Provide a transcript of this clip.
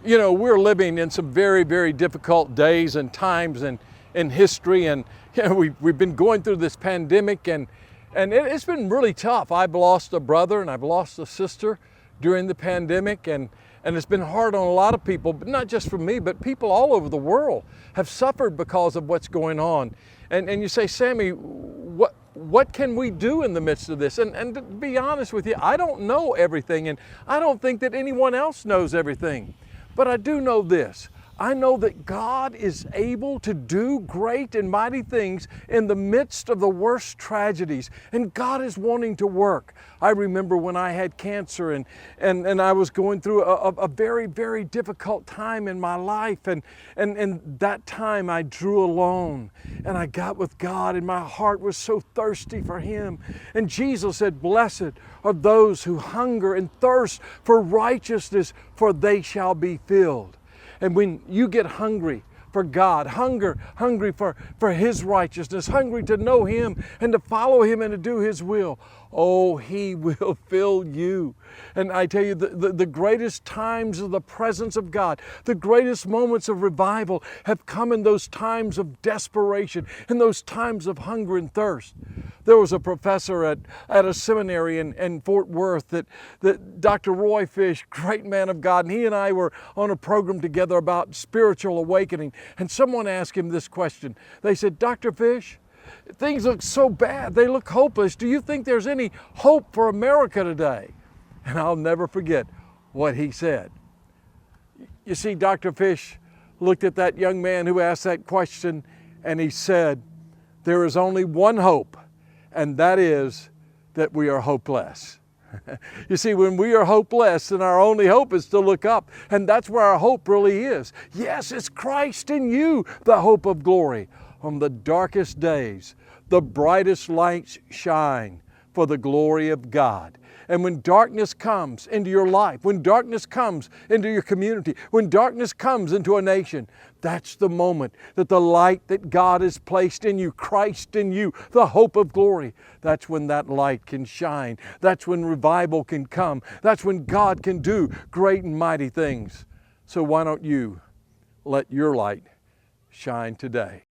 You know, we're living in some very, very difficult days and times in history, and you know, we've been going through this pandemic, and it's been really tough. I've lost a brother and I've lost a sister during the pandemic, and it's been hard on a lot of people, but not just for me, but people all over the world have suffered because of what's going on. And you say, Sammy, what can we do in the midst of this? And to be honest with you, I don't know everything, and I don't think that anyone else knows everything. But I do know this. I know that God is able to do great and mighty things in the midst of the worst tragedies, and God is wanting to work. I remember when I had cancer and I was going through a very, very difficult time in my life, and that time I drew alone and I got with God, and my heart was so thirsty for Him. And Jesus said, "Blessed are those who hunger and thirst for righteousness, for they shall be filled." And when you get hungry for God, hungry for His righteousness, hungry to know Him and to follow Him and to do His will, oh, He will fill you. And I tell you, the greatest times of the presence of God, the greatest moments of revival have come in those times of desperation, in those times of hunger and thirst. There was a professor at a seminary in Fort Worth that Dr. Roy Fish, great man of God, and he and I were on a program together about spiritual awakening, and someone asked him this question. They said, "Dr. Fish, things look so bad, they look hopeless. Do you think there's any hope for America today?" And I'll never forget what he said. You see, Dr. Fish looked at that young man who asked that question, and he said, "There is only one hope, and that is that we are hopeless." You see, when we are hopeless, then our only hope is to look up, and that's where our hope really is. Yes, it's Christ in you, the hope of glory. On the darkest days, the brightest lights shine for the glory of God. And when darkness comes into your life, when darkness comes into your community, when darkness comes into a nation, that's the moment that the light that God has placed in you, Christ in you, the hope of glory, that's when that light can shine. That's when revival can come. That's when God can do great and mighty things. So why don't you let your light shine today?